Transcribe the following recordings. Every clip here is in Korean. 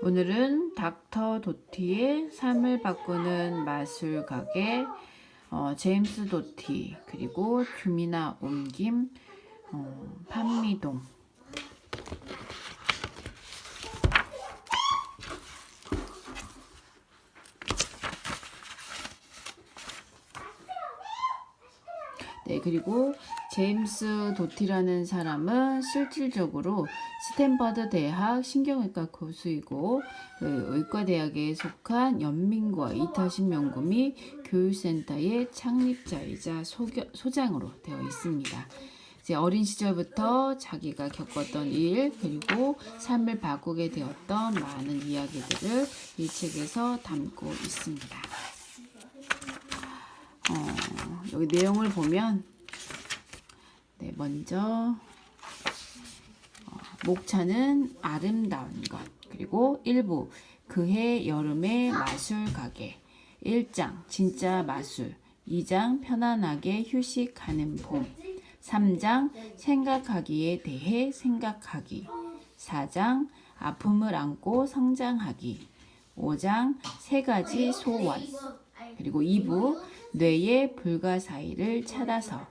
오늘은 닥터 도티의 삶을 바꾸는 마술 가게 제임스 도티 그리고 규미나 옮김 판미동 네, 그리고 제임스 도티라는 사람은 실질적으로 스탠퍼드 대학 신경외과 교수이고 의과대학에 속한 연민과 이타심연구 및 교육센터의 창립자이자 소장으로 되어 있습니다. 이제 어린 시절부터 자기가 겪었던 일 그리고 삶을 바꾸게 되었던 많은 이야기들을 이 책에서 담고 있습니다. 여기 내용을 보면 먼저 목차는 아름다운 것, 그리고 1부 그해 여름의 마술 가게, 1장 진짜 마술, 2장 편안하게 휴식하는 봄, 3장 생각하기에 대해 생각하기, 4장 아픔을 안고 성장하기, 5장 3가지 소원, 그리고 2부 뇌의 불가사의를 찾아서,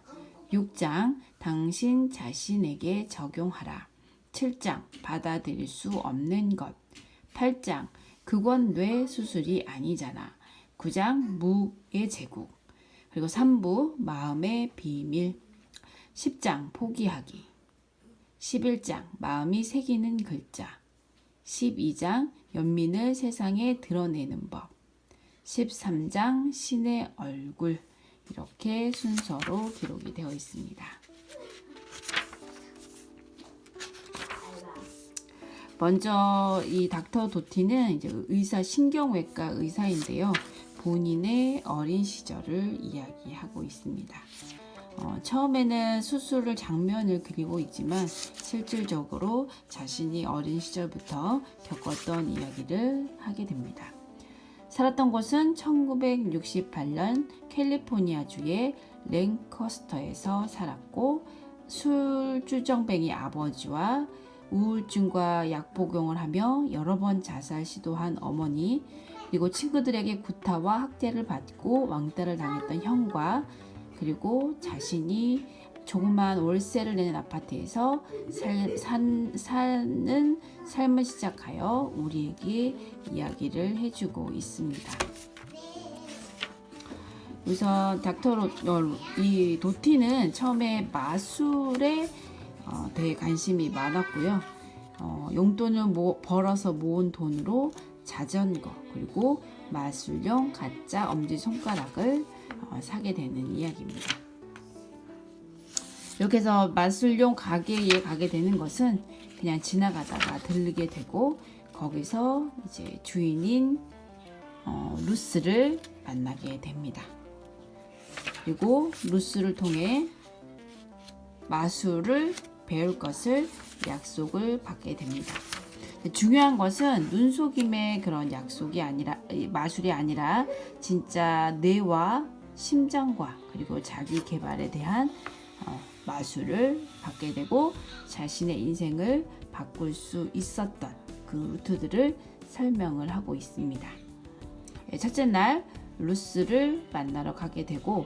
6장 당신 자신에게 적용하라, 7장 받아들일 수 없는 것, 8장 그건 뇌 수술이 아니잖아, 9장 무의 제국, 그리고 3부 마음의 비밀, 10장 포기하기, 11장 마음이 새기는 글자, 12장 연민을 세상에 드러내는 법, 13장 신의 얼굴, 이렇게 순서로 기록이 되어 있습니다. 먼저 이 닥터 도티는 이제 신경외과 의사인데요. 본인의 어린 시절을 이야기하고 있습니다. 처음에는 수술을 장면을 그리고 있지만 실질적으로 자신이 어린 시절부터 겪었던 이야기를 하게 됩니다. 살았던 곳은 1968년 캘리포니아주의 랭커스터에서 살았고, 술주정뱅이 아버지와 우울증과 약 복용을 하며 여러 번 자살 시도한 어머니, 그리고 친구들에게 구타와 학대를 받고 왕따를 당했던 형과, 그리고 자신이 조그만 월세를 내는 아파트에서 사는 삶을 시작하여 우리에게 이야기를 해주고 있습니다. 우선 이 도티는 처음에 마술에 대해 관심이 많았고요. 용돈을 벌어서 모은 돈으로 자전거 그리고 마술용 가짜 엄지손가락을 사게 되는 이야기입니다. 이렇게 해서 마술용 가게에 가게 되는 것은 그냥 지나가다가 들르게 되고, 거기서 이제 주인인 루스를 만나게 됩니다. 그리고 루스를 통해 마술을 배울 것을 약속을 받게 됩니다. 중요한 것은 눈속임의 그런 약속이 아니라, 마술이 아니라 진짜 뇌와 심장과 그리고 자기 개발에 대한 마술을 받게 되고 자신의 인생을 바꿀 수 있었던 그 루트들을 설명을 하고 있습니다. 첫째 날 루스를 만나러 가게 되고,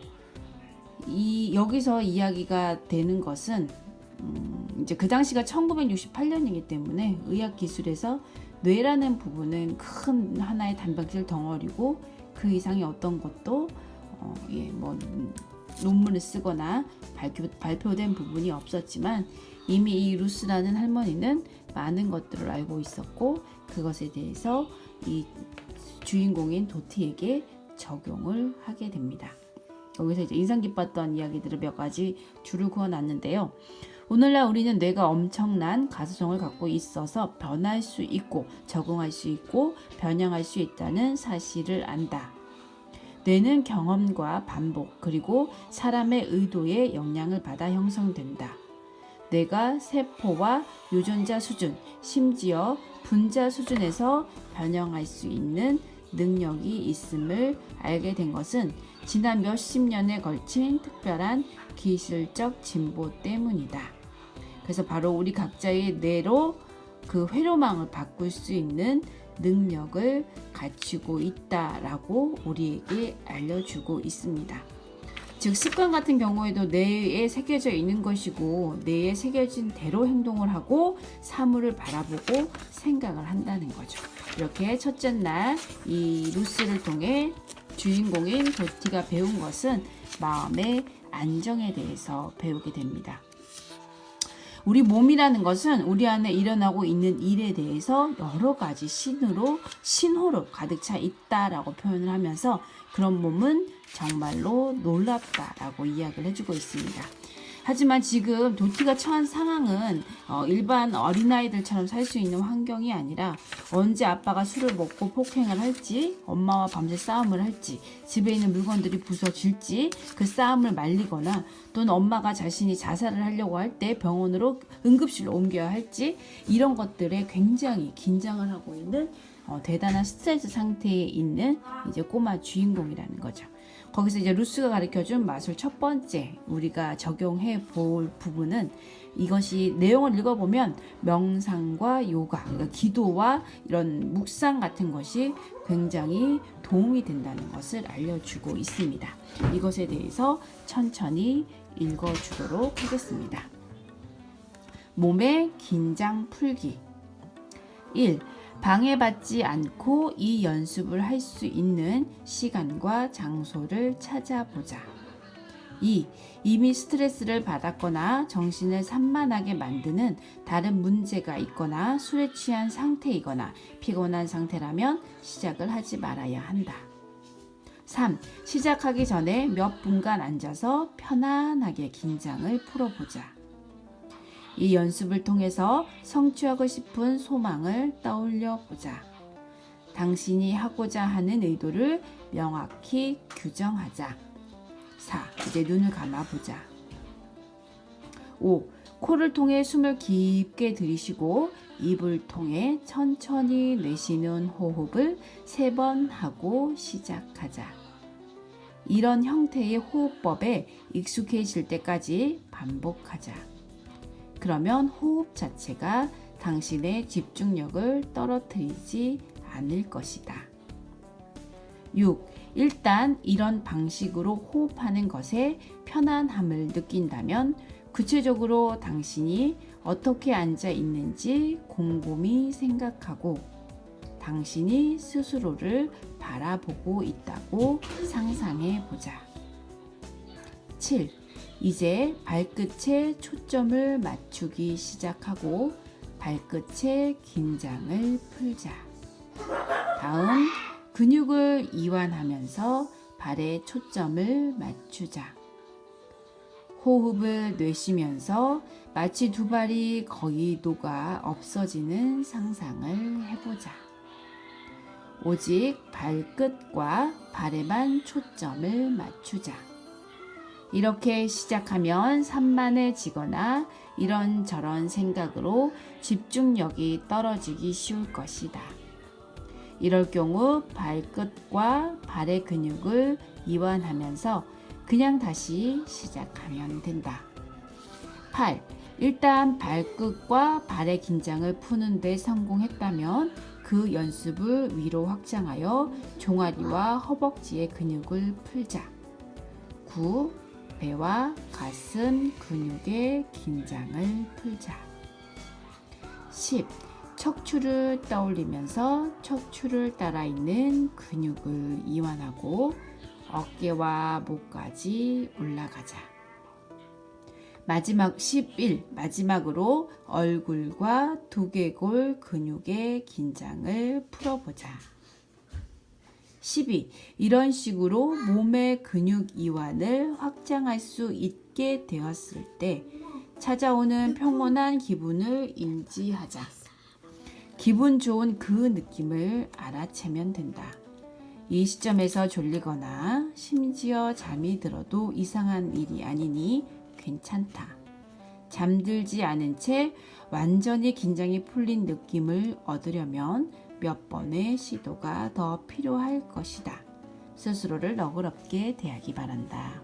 여기서 이야기가 되는 것은 이제 그 당시가 1968년이기 때문에 의학 기술에서 뇌라는 부분은 큰 하나의 단백질 덩어리고 그 이상의 어떤 것도 논문을 쓰거나 발표된 부분이 없었지만, 이미 이 루스라는 할머니는 많은 것들을 알고 있었고 그것에 대해서 이 주인공인 도티에게 적용을 하게 됩니다. 여기서 이제 인상 깊었던 이야기들을 몇 가지 줄을 그어놨는데요. 오늘날 우리는 뇌가 엄청난 가소성을 갖고 있어서 변할 수 있고 적응할 수 있고 변형할 수 있다는 사실을 안다. 뇌는 경험과 반복 그리고 사람의 의도에 영향을 받아 형성된다. 뇌가 세포와 유전자 수준, 심지어 분자 수준에서 변형할 수 있는 능력이 있음을 알게 된 것은 지난 몇십 년에 걸친 특별한 기술적 진보 때문이다. 그래서 바로 우리 각자의 뇌로 그 회로망을 바꿀 수 있는 능력을 갖추고 있다라고 우리에게 알려주고 있습니다. 즉 습관 같은 경우에도 뇌에 새겨져 있는 것이고 뇌에 새겨진 대로 행동을 하고 사물을 바라보고 생각을 한다는 거죠. 이렇게 첫째 날 이 루스를 통해 주인공인 도티가 배운 것은 마음의 안정에 대해서 배우게 됩니다. 우리 몸이라는 것은 우리 안에 일어나고 있는 일에 대해서 여러 가지 신호로 가득 차 있다라고 표현을 하면서 그런 몸은 정말로 놀랍다라고 이야기를 해주고 있습니다. 하지만 지금 도티가 처한 상황은 일반 어린아이들처럼 살 수 있는 환경이 아니라 언제 아빠가 술을 먹고 폭행을 할지, 엄마와 밤새 싸움을 할지, 집에 있는 물건들이 부서질지 그 싸움을 말리거나 또는 엄마가 자신이 자살을 하려고 할 때 병원으로 응급실로 옮겨야 할지 이런 것들에 굉장히 긴장을 하고 있는 대단한 스트레스 상태에 있는 이제 꼬마 주인공이라는 거죠. 거기서 이제 루스가 가르쳐준 마술 첫 번째 우리가 적용해 볼 부분은 이것이 내용을 읽어보면 명상과 요가, 그러니까 기도와 이런 묵상 같은 것이 굉장히 도움이 된다는 것을 알려주고 있습니다. 이것에 대해서 천천히 읽어주도록 하겠습니다. 몸의 긴장 풀기 1. 방해받지 않고 이 연습을 할 수 있는 시간과 장소를 찾아보자. 2. 이미 스트레스를 받았거나 정신을 산만하게 만드는 다른 문제가 있거나 술에 취한 상태이거나 피곤한 상태라면 시작을 하지 말아야 한다. 3. 시작하기 전에 몇 분간 앉아서 편안하게 긴장을 풀어보자. 이 연습을 통해서 성취하고 싶은 소망을 떠올려 보자. 당신이 하고자 하는 의도를 명확히 규정하자. 4. 이제 눈을 감아보자. 5. 코를 통해 숨을 깊게 들이쉬고 입을 통해 천천히 내쉬는 호흡을 3번 하고 시작하자. 이런 형태의 호흡법에 익숙해질 때까지 반복하자. 그러면 호흡 자체가 당신의 집중력을 떨어뜨리지 않을 것이다. 6. 일단 이런 방식으로 호흡하는 것에 편안함을 느낀다면 구체적으로 당신이 어떻게 앉아 있는지 곰곰이 생각하고 당신이 스스로를 바라보고 있다고 상상해 보자. 7. 이제 발끝에 초점을 맞추기 시작하고 발끝의 긴장을 풀자. 다음 근육을 이완하면서 발에 초점을 맞추자. 호흡을 내쉬면서 마치 두 발이 거의 녹아 없어지는 상상을 해보자. 오직 발끝과 발에만 초점을 맞추자. 이렇게 시작하면 산만해지거나 이런저런 생각으로 집중력이 떨어지기 쉬울 것이다. 이럴 경우 발끝과 발의 근육을 이완하면서 그냥 다시 시작하면 된다. 8. 일단 발끝과 발의 긴장을 푸는 데 성공했다면 그 연습을 위로 확장하여 종아리와 허벅지의 근육을 풀자. 9. 배와 가슴 근육의 긴장을 풀자. 10. 척추를 떠올리면서 척추를 따라 있는 근육을 이완하고 어깨와 목까지 올라가자. 마지막 11. 마지막으로 얼굴과 두개골 근육의 긴장을 풀어보자. 12. 이런 식으로 몸의 근육 이완을 확장할 수 있게 되었을 때 찾아오는 평온한 기분을 인지하자. 기분 좋은 그 느낌을 알아채면 된다. 이 시점에서 졸리거나 심지어 잠이 들어도 이상한 일이 아니니 괜찮다. 잠들지 않은 채 완전히 긴장이 풀린 느낌을 얻으려면 몇 번의 시도가 더 필요할 것이다. 스스로를 너그럽게 대하기 바란다.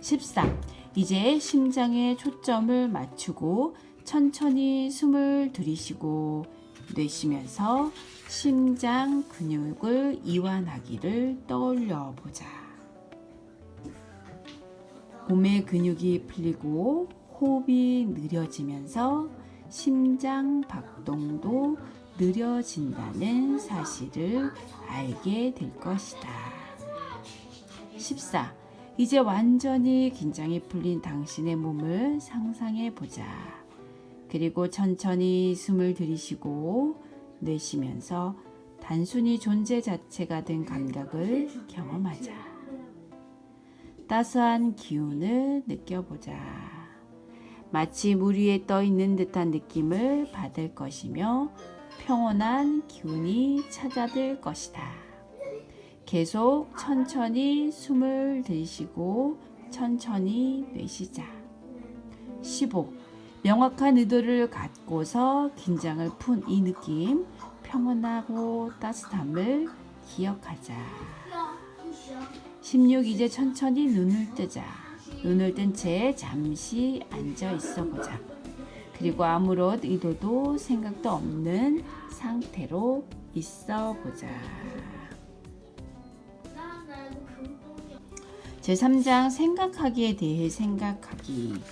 13. 이제 심장에 초점을 맞추고 천천히 숨을 들이쉬고 내쉬면서 심장 근육을 이완하기를 떠올려 보자. 몸의 근육이 풀리고 호흡이 느려지면서 심장 박동도 느려진다는 사실을 알게 될 것이다. 14. 이제 완전히 긴장이 풀린 당신의 몸을 상상해 보자. 그리고 천천히 숨을 들이쉬고 내쉬면서 단순히 존재 자체가 된 감각을 경험하자. 따스한 기운을 느껴보자. 마치 물 위에 떠 있는 듯한 느낌을 받을 것이며 평온한 기운이 찾아들 것이다. 계속 천천히 숨을 들이쉬고 천천히 내쉬자. 15. 명확한 의도를 갖고서 긴장을 푼 이 느낌, 평온하고 따뜻함을 기억하자. 16. 이제 천천히 눈을 뜨자. 눈을 뜬 채 잠시 앉아 있어 보자. 그리고 아무런 의도도 생각도 없는 상태로 있어 보자. 제3장 생각하기에 대해 생각하기라는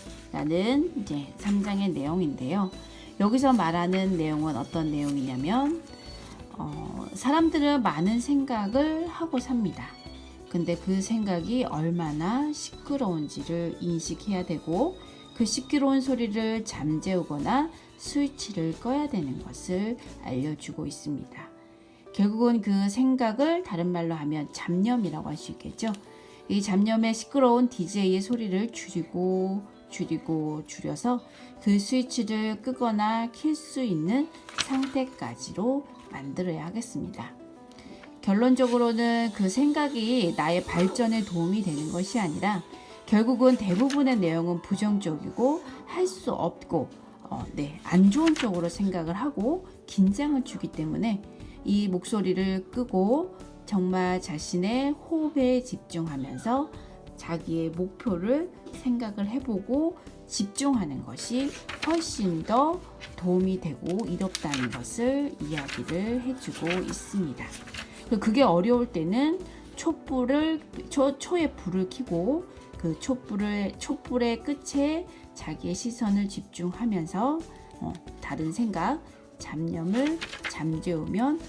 이제 3장의 내용인데요. 여기서 말하는 내용은 어떤 내용이냐면 사람들은 많은 생각을 하고 삽니다. 근데 그 생각이 얼마나 시끄러운지를 인식해야 되고 그 시끄러운 소리를 잠재우거나 스위치를 꺼야 되는 것을 알려주고 있습니다. 결국은 그 생각을 다른 말로 하면 잡념이라고 할 수 있겠죠. 이 잡념의 시끄러운 DJ의 소리를 줄여서 그 스위치를 끄거나 킬 수 있는 상태까지로 만들어야 하겠습니다. 결론적으로는 그 생각이 나의 발전에 도움이 되는 것이 아니라 결국은 대부분의 내용은 부정적이고 할 수 없고 안 좋은 쪽으로 생각을 하고 긴장을 주기 때문에 이 목소리를 끄고 정말 자신의 호흡에 집중하면서 자기의 목표를 생각을 해보고 집중하는 것이 훨씬 더 도움이 되고 이롭다는 것을 이야기를 해주고 있습니다. 그게 어려울 때는 초에 불을 켜고 그 촛불의 끝에 자기의 시선을 집중하면서 다른 생각, 잡념을 잠재우면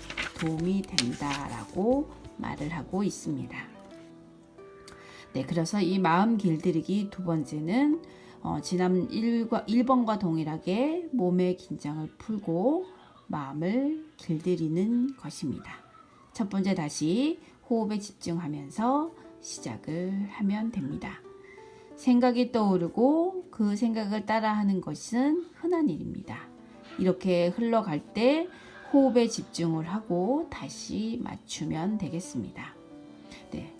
도움이 된다라고 말을 하고 있습니다. 네, 그래서 이 마음 길들이기 두 번째는 지난 1번과 동일하게 몸의 긴장을 풀고 마음을 길들이는 것입니다. 첫 번째 다시 호흡에 집중하면서 시작을 하면 됩니다. 생각이 떠오르고 그 생각을 따라하는 것은 흔한 일입니다. 이렇게 흘러갈 때 호흡에 집중을 하고 다시 맞추면 되겠습니다. 네.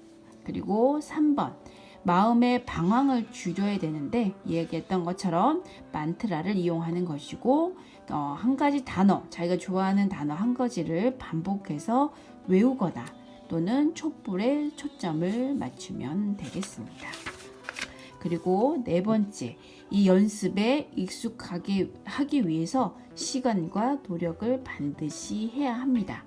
그리고 3번. 마음의 방황을 줄여야 되는데 얘기했던 것처럼 만트라를 이용하는 것이고 한 가지 단어, 자기가 좋아하는 단어 한 가지를 반복해서 외우거나 또는 촛불에 초점을 맞추면 되겠습니다. 그리고 네 번째, 이 연습에 익숙하게 하기 위해서 시간과 노력을 반드시 해야 합니다.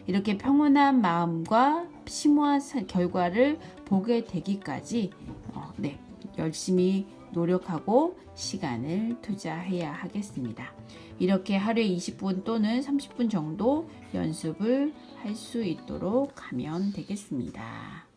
이렇게 평온한 마음과 심오한 결과를 보게 되기까지 열심히 노력하고 시간을 투자해야 하겠습니다. 이렇게 하루에 20분 또는 30분 정도 연습을 할 수 있도록 하면 되겠습니다.